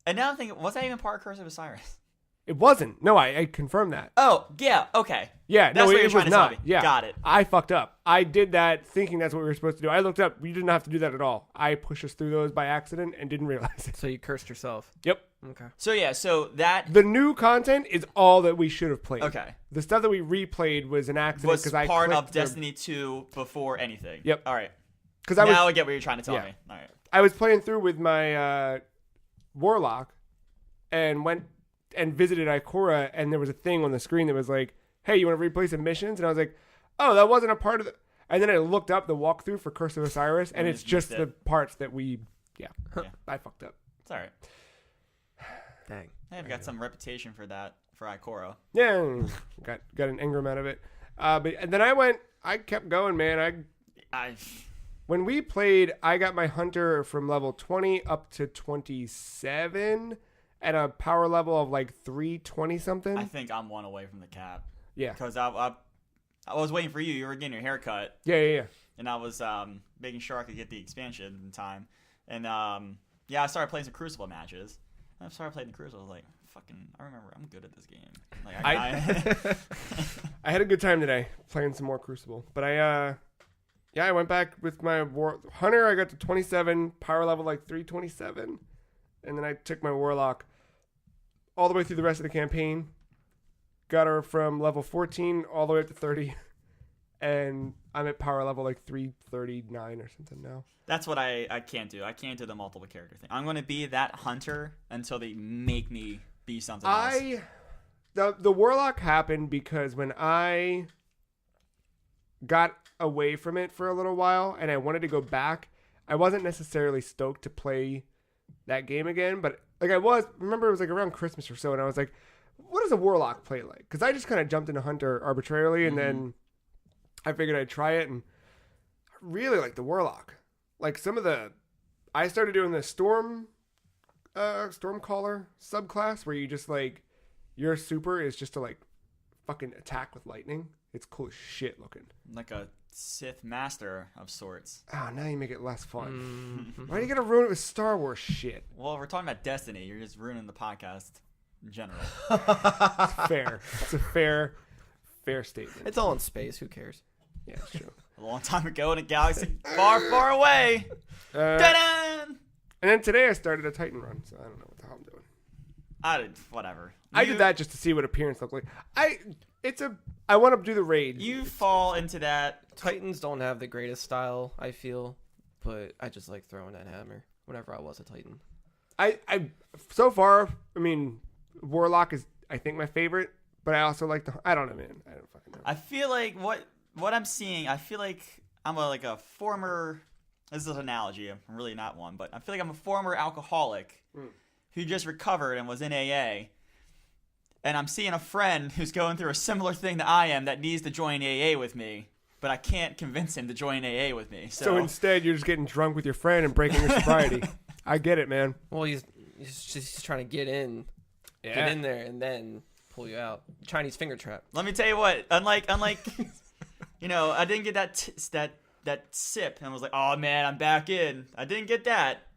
And now I'm thinking, was that even part of Curse of Osiris? It wasn't. No, I confirmed that. Oh, yeah, okay. Yeah, that's no, what it you're trying was to not. tell me. Yeah. Got it. I fucked up. I did that thinking that's what we were supposed to do. I looked up. We didn't have to do that at all. I pushed us through those by accident and didn't realize it. So you cursed yourself. Yep. Okay. So, yeah, that... The new content is all that we should have played. Okay. The stuff that we replayed was an accident. Was part of Destiny 2 before anything. Yep. All right. Because I get what you're trying to tell me. All right. I was playing through with my Warlock and went and visited Ikora, and there was a thing on the screen that was like, hey, you want to replay some missions? And I was like, oh, that wasn't a part of the... And then I looked up the walkthrough for Curse of Osiris, and it's just the parts that we... Yeah. I fucked up. It's all right. Dang. I've got some reputation for that, for Ikora. Yeah. got an Engram out of it. And then I kept going, man. When we played, I got my Hunter from level 20 up to 27 at a power level of like 320 something. I think I'm one away from the cap. Yeah. Because I was waiting for you. You were getting your hair cut. Yeah. And I was making sure I could get the expansion in time. And I started playing some Crucible matches. And I started playing the Crucible. I was like, I remember I'm good at this game. Like I had a good time today playing some more Crucible, but I went back with my Hunter. I got to 27 power level, like 327, and then I took my Warlock all the way through the rest of the campaign. Got her from level 14 all the way up to 30, and I'm at power level like 339 or something now. That's what I can't do. I can't do the multiple character thing. I'm going to be that hunter until they make me be something else. The Warlock happened because when I got away from it for a little while and I wanted to go back, I wasn't necessarily stoked to play that game again, but like remember it was like around Christmas or so, and I was like, what does a Warlock play like? Because I just kind of jumped into Hunter arbitrarily, and then I figured I'd try it, and I really like the Warlock. Like I started doing the Stormcaller subclass where you just like, your super is just to like fucking attack with lightning. It's cool as shit looking. Like a Sith master of sorts. Oh, now you make it less fun. Why do you gotta ruin it with Star Wars shit? Well, we're talking about Destiny. You're just ruining the podcast in general. It's fair. It's a fair statement. It's all in space. Who cares? Yeah, it's true. A long time ago in a galaxy far, far away. And then today I started a Titan run, so I don't know what the hell I'm doing. Whatever. I did that just to see what appearance looked like. I want to do the raid. You fall into that. Titans don't have the greatest style, I feel, but I just like throwing that hammer whenever I was a Titan. I so far, I mean, Warlock is I think my favorite, but I also like I don't know, man. I don't fucking know. I feel like what I'm seeing, I feel like I'm a former. This is an analogy. I'm really not one, but I feel like I'm a former alcoholic who just recovered and was in AA. And I'm seeing a friend who's going through a similar thing that I am that needs to join AA with me, but I can't convince him to join AA with me. So instead, you're just getting drunk with your friend and breaking your sobriety. I get it, man. Well, he's just trying to get in there, and then pull you out. Chinese finger trap. Let me tell you what. Unlike, I didn't get that sip and was like, oh man, I'm back in. I didn't get that.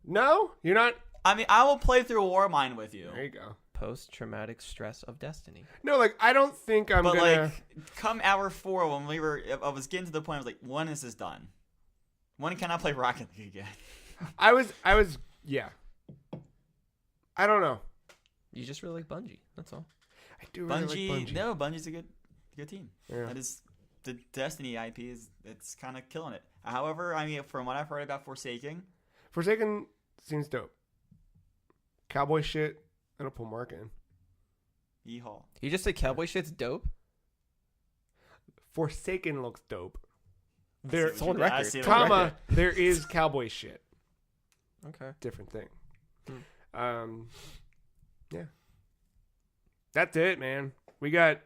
No, you're not. I mean, I will play through Warmind with you. There you go. Post-traumatic stress of Destiny. No, like I don't think I'm gonna. But like, come hour 4 when I was getting to the point. I was like, when is this done? When can I play Rocket League again? I was, yeah. I don't know. You just really like Bungie. That's all. I do really like Bungie. No, Bungie's a good team. Yeah. That is the Destiny IP it's kind of killing it. However, I mean, from what I've heard about Forsaken seems dope. Cowboy shit. That'll pull Mark in. Yeehaw. You just say cowboy shit's dope? Forsaken looks dope. It's on record. Comma, there is cowboy shit. Okay. Different thing. Yeah. That's it, man. There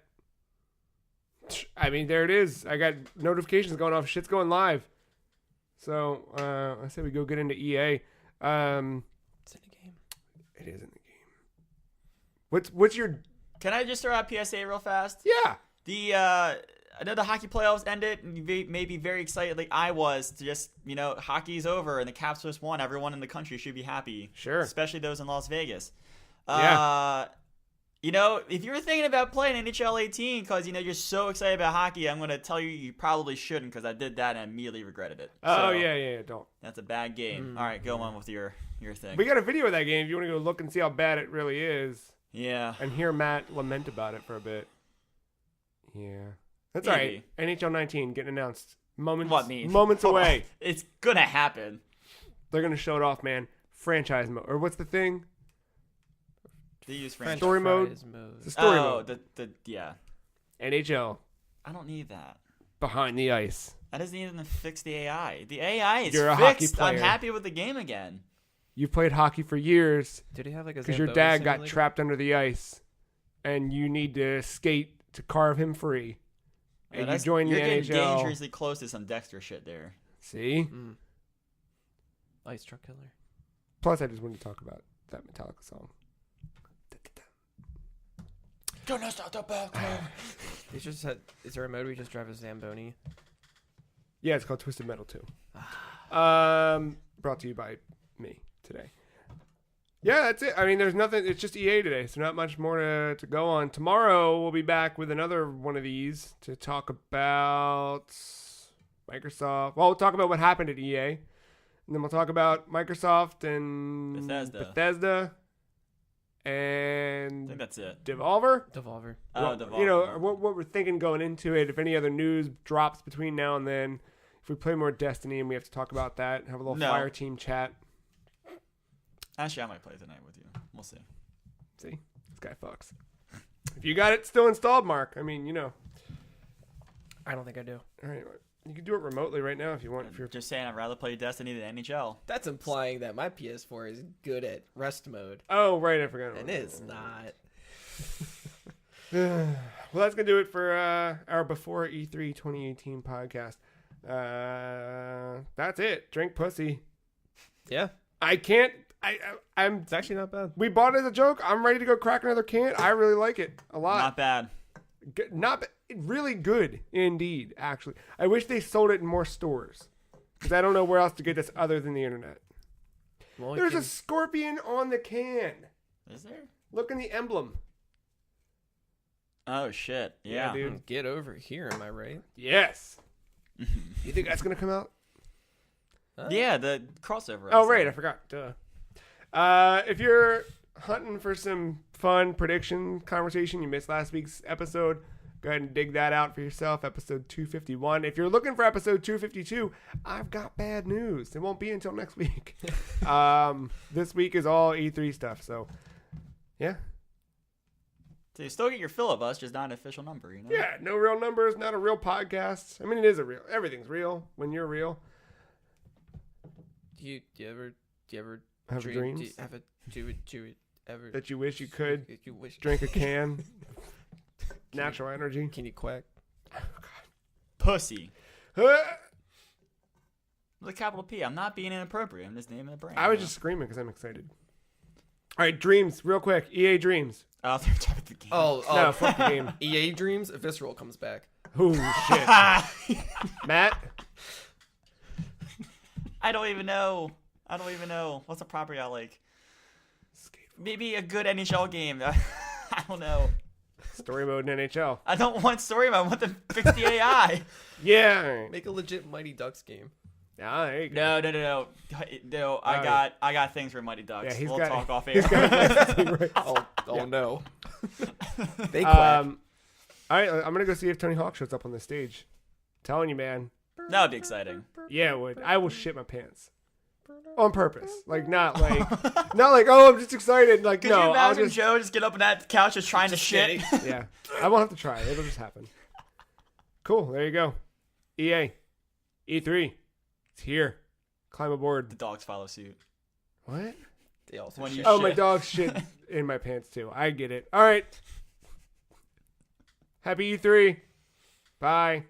it is. I got notifications going off. Shit's going live. So, I say we go get into EA. It's in the game. It is in the game. What's your... Can I just throw out PSA real fast? Yeah. I know the hockey playoffs ended, and you may be very excited like I was to just, hockey's over and the Caps just won. Everyone in the country should be happy. Sure. Especially those in Las Vegas. Yeah. If you're thinking about playing NHL 18 because, you're so excited about hockey, I'm going to tell you probably shouldn't because I did that and immediately regretted it. Oh, yeah, don't. That's a bad game. All right, go on with your thing. We got a video of that game if you want to go look and see how bad it really is. Yeah. And hear Matt lament about it for a bit. Yeah. That's Maybe. all right. NHL 19 getting announced. Moments Hold away. on. It's going to happen. They're going to show it off, man. Franchise mode. Or what's the thing? They use franchise. Story mode. It's a story mode. Yeah. NHL. I don't need that. Behind the ice. That doesn't even fix the AI. The AI is You're a fixed. hockey player. I'm happy with the game again. You've played hockey for years Did he have like a because your dad got trapped under the ice, and you need to skate to carve him free. And you join the You're getting NHL. dangerously close to some Dexter shit there. See? Ice Truck Killer. Plus, I just wanted to talk about that Metallica song. Gonna start the battle. Is there a mode where you just drive a Zamboni? Yeah, it's called Twisted Metal 2. Brought to you by me today. Yeah, that's it. I mean, there's nothing. It's just EA today, so not much more to go on. Tomorrow we'll be back with another one of these to talk about Microsoft. Well, we'll talk about what happened at EA, and then we'll talk about Microsoft and Bethesda, and I think that's it. Devolver. Oh, Devolver. You know what we're thinking going into it. If any other news drops between now and then, if we play more Destiny and we have to talk about that, have a little Fire Team chat. Actually, I might play tonight with you. We'll see. See, this guy fucks. If you got it still installed, Mark, I mean, you know. I don't think I do. All right, you can do it remotely right now if you want. If you're just saying, I'd rather play Destiny than NHL. That's implying that my PS4 is good at rest mode. Oh, right, I forgot. And it's not. Well, that's gonna do it for our Before E3 2018 podcast. That's it. Drink pussy. Yeah. I can't. I'm. It's actually not bad. We bought it as a joke. I'm ready to go crack another can. I really like it a lot. Not bad. Really good indeed. Actually, I wish they sold it in more stores because I don't know where else to get this other than the internet. Well, There's a scorpion on the can. Is there? Look in the emblem. Oh shit! Yeah, dude. Get over here. Am I right? Yes. You think that's gonna come out? Yeah, the crossover. Oh right, I forgot. Duh. If you're hunting for some fun prediction conversation, you missed last week's episode, go ahead and dig that out for yourself, episode 251. If you're looking for episode 252, I've got bad news. It won't be until next week. This week is all E3 stuff, so yeah. So you still get your fill of us, just not an official number, you know? Yeah, no real numbers, not a real podcast. I mean, it is everything's real when you're real. Do you ever Have dreams? Do you ever That you wish you could you wish drink a can? Natural energy. Can you quack? Pussy. Huh? With a capital P. I'm not being inappropriate. I'm just naming the brand. I was just screaming because I'm excited. All right, dreams, real quick. EA Dreams. Oh, they're talking about the game. No, fuck the game. EA Dreams. Visceral comes back. Oh shit. Matt. I don't even know. What's a property I like? Maybe a good NHL game. I don't know. Story mode in NHL. I don't want story mode. I want to fix the AI. Yeah. Make a legit Mighty Ducks game. Ah, there you go. No. I got things for Mighty Ducks. Yeah, we'll talk off air. Right. Oh no. They All quack. right, I'm gonna go see if Tony Hawk shows up on the stage. Telling you, man. That would be exciting. Yeah, it would. I will shit my pants. On purpose. Not like, oh, I'm just excited. Like, Could no, you I'll imagine just, Joe just get up on that couch just trying to shit? yeah. I won't have to try. It'll just happen. Cool. There you go. EA. E3. It's here. Climb aboard. The dogs follow suit. What? They also When you shit. Oh, my dog shit in my pants too. I get it. All right. Happy E3. Bye.